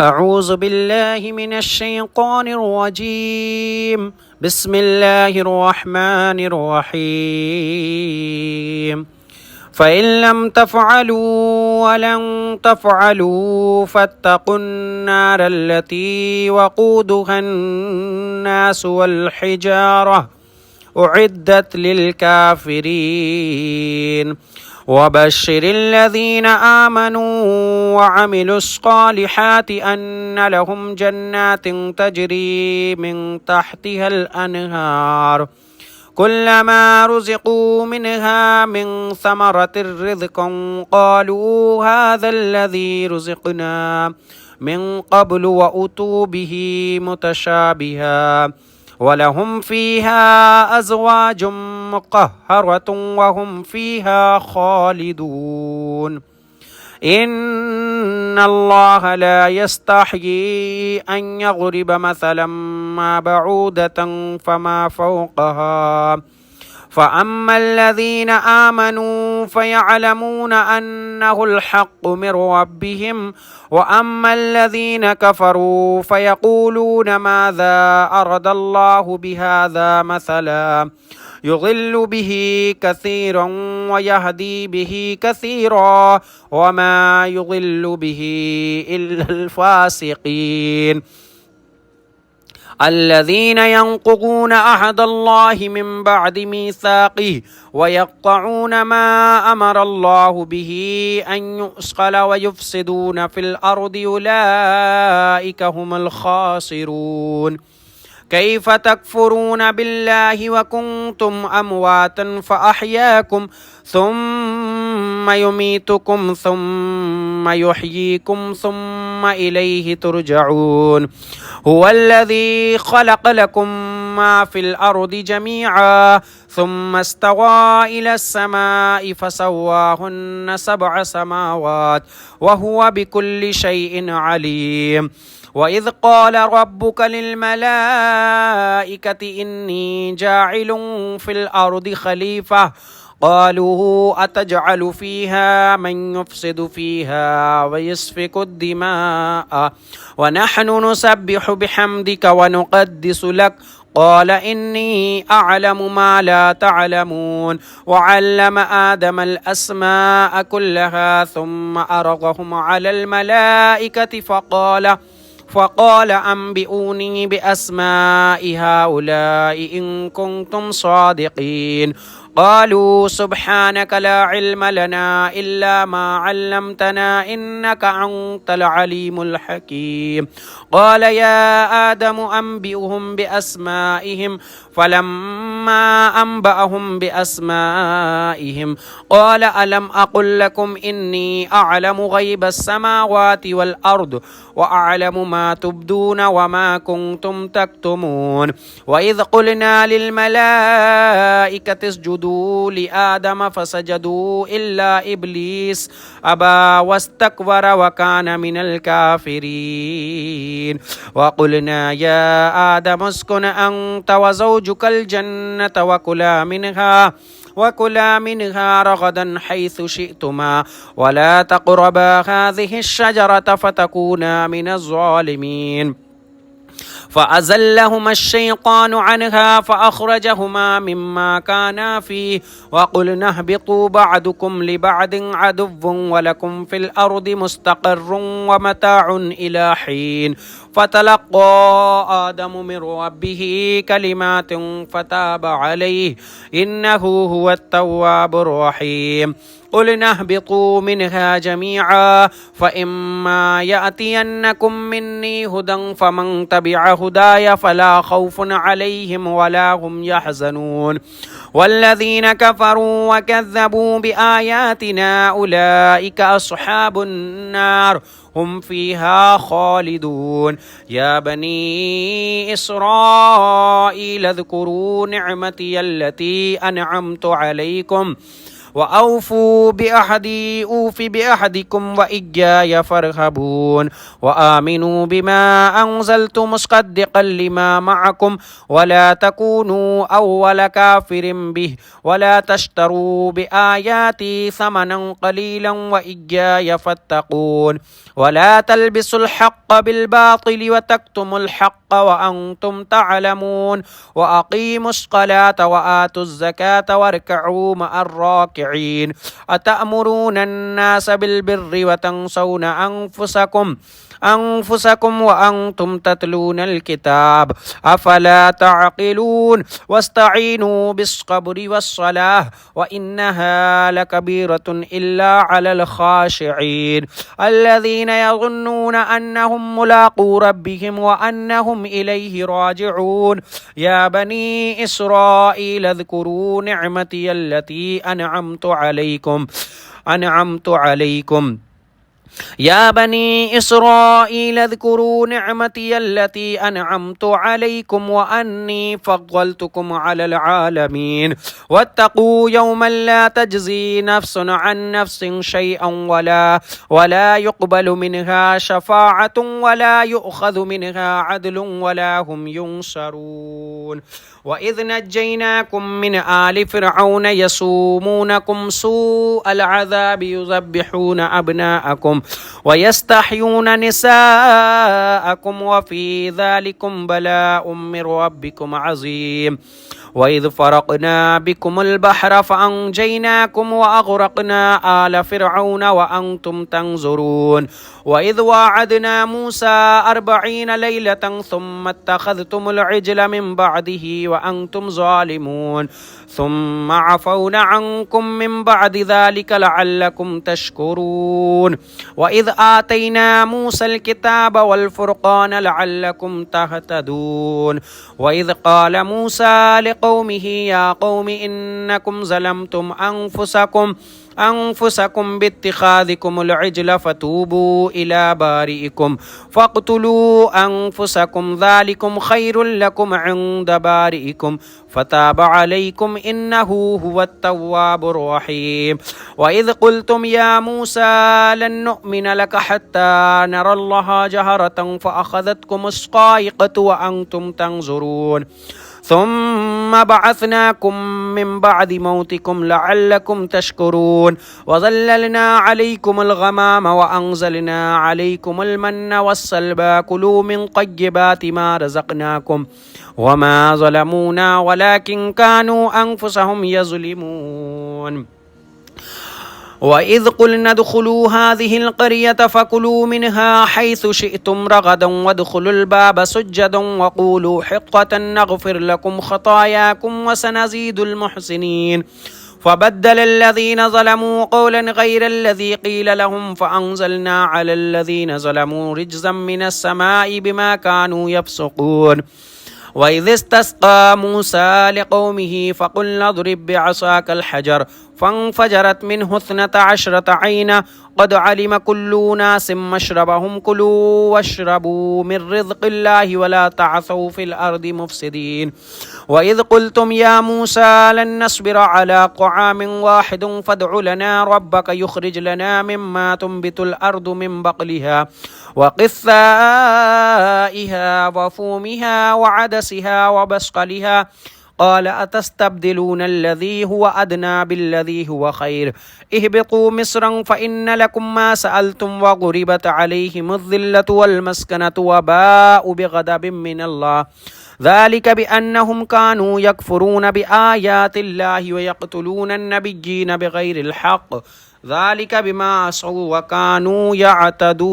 أعوذ بالله من الشيطان الرجيم. بسم الله الرحمن الرحيم. فإن لم تفعلوا ولن تفعلوا فاتقوا النار التي وقودها الناس والحجارة أعدت للكافرين. وبشر الذين آمنوا وعملوا الصالحات أن لهم جنات تجري من تحتها الأنهار كلما رزقوا منها من ثمرة رزقا قالوا هذا الذي رزقنا من قبل وأتوا به متشابها ولهم فيها أزواج مطهرة وهم فيها خالدون. إن الله لا يستحيي أن يضرب مثلا ما بعودة فما فوقها فأما الذين آمنوا فيعلمون أنه الحق من ربهم وأما الذين كفروا فيقولون ماذا أراد الله بهذا مثلا يضل به كثيرا ويهدي به كثيرا وما يضل به إلا الفاسقين الذين ينقضون عهد الله من بعد ميثاقه ويقطعون ما أمر الله به أن يُصْقَلَ ويفسدون في الأرض أولئك هم الخاسرون. كيف تكفرون بالله وكنتم أمواتا فأحياكم ثم يميتكم ثم يحييكم ثم إليه ترجعون. هو الذي خلق لكم ما في الأرض جميعا ثم استوى إلى السماء فسواهن 7 سماوات وهو بكل شيء عليم. وإذ قال ربك للملائكة إني جاعل في الأرض خليفة قالوا أتجعل فيها من يفسد فيها ويسفك الدماء ونحن نسبح بحمدك ونقدس لك قال إني أعلم ما لا تعلمون. وعلم آدم الأسماء كلها ثم أعرضهم على الملائكة فقال أنبئوني بأسماء هؤلاء إن كنتم صادقين. قالوا سبحانك لا علم لنا إلا ما علمتنا إنك أنت العليم الحكيم. قال يا آدم أنبئهم بأسمائهم فلما أنبأهم بأسمائهم قال ألم أقل لكم إني أعلم غيب السماوات والأرض وأعلم ما تبدون وما كنتم تكتمون. وإذ قلنا للملائكة اسجدوا لآدم فسجدوا إلا إبليس أبى واستكبر وكان من الكافرين. وقلنا يا آدم اسكن أنت وزوجك الجنة وكلا منها رغدا حيث شئتما ولا تقربا هذه الشجرة فتكونا من الظالمين. فأزلهما الشيطان عنها فأخرجهما مما كانا فيه وقلنا اهبطوا بعضكم لبعض عدو ولكم في الأرض مستقر ومتاع إلى حين. فتلقى آدم من ربه كلمات فتاب عليه إنه هو التواب الرحيم. قلنا اهبطوا منها جميعا فإما يأتينكم مني هدى فمن تبع هداي فلا خوف عليهم ولا هم يحزنون. والذين كفروا وكذبوا بآياتنا أولئك أصحاب النار هم فيها خالدون. يا بني إسرائيل اذكروا نعمتي التي أنعمت عليكم وأوفوا بأحدي أوف بأحدكم وإياي فارهبون وآمنوا بما أنزلت مصدقا لما معكم ولا تكونوا أول كافر به ولا تشتروا بآياتي ثمنا قليلا وإياي فاتقون ولا تلبسوا الحق بالباطل وتكتموا الحق وأنتم تعلمون وأقيموا الصلاة وآتوا الزكاة واركعوا مع الراكعين أتأمرون الناس بالبر وتنسون أنفسكم وأنتم تتلون الكتاب أفلا تعقلون واستعينوا بالصبر والصلاة وإنها لكبيرة إلا على الخاشعين الذين يظنون أنهم ملاقو ربهم وأنهم إليه راجعون يا بني إسرائيل اذكروا نعمتي التي أنعمت عليكم يا بني إسرائيل اذكروا نعمتي التي أنعمت عليكم وأني فضلتكم على العالمين واتقوا يوما لا تجزي نفس عن نفس شيئا ولا يقبل منها شفاعة ولا يؤخذ منها عدل ولا هم ينصرون وإذ نجيناكم من آل فرعون يسومونكم سوء العذاب يذبحون أبناءكم ويستحيون نساءكم وفي ذلكم بلاء من ربكم عظيم وإذ فرقنا بكم البحر فأنجيناكم وأغرقنا آل فرعون وأنتم تنظرون وإذ واعدنا موسى 40 ليلة ثم اتخذتم العجل من بعده وأنتم ظالمون ثم عفونا عنكم من بعد ذلك لعلكم تشكرون وإذ آتينا موسى الكتاب والفرقان لعلكم تهتدون وإذ قال موسى لقومه يا قوم إنكم ظلمتم أنفسكم باتخاذكم العجل فتوبوا إلى بارئكم فاقتلوا أنفسكم ذلكم خير لكم عند بارئكم فتاب عليكم إنه هو التواب الرحيم وإذ قلتم يا موسى لن نؤمن لك حتى نرى الله جهرة فأخذتكم الصاعقة وأنتم تنظرون ثم بعثناكم من بعد موتكم لعلكم تشكرون وظللنا عليكم الغمام وأنزلنا عليكم المن والسلوى كلوا من طيبات ما رزقناكم وما ظلمونا ولكن كانوا أنفسهم يظلمون وإذ قلنا ادخلوا هذه القرية فكلوا منها حيث شئتم رغدا وادخلوا الباب سجدا وقولوا حطة نغفر لكم خطاياكم وسنزيد المحسنين فبدل الذين ظلموا قولا غير الذي قيل لهم فأنزلنا على الذين ظلموا رجزا من السماء بما كانوا يفسقون وإذ استسقى موسى لقومه فقلنا اضرب بعصاك الحجر فانفجرت منه 12 عينا قد علم كل ناس مشربهم كلوا واشربوا من رزق الله ولا تعثوا في الأرض مفسدين وإذ قلتم يا موسى لن نصبر على طعام واحد فادع لنا ربك يخرج لنا مما تنبت الأرض من بقلها وقثائها وفومها وعدسها وبصلها قال أتستبدلون الذي هو أدنى بالذي هو خير اهبطوا مصرا فإن لكم ما سألتم وغربت عليهم الذلة والمسكنة وباءوا بغضب من الله ذلك بأنهم كانوا يكفرون بآيات الله ويقتلون النبيين بغير الحق ذلك بما عصوا وكانوا يعتدون.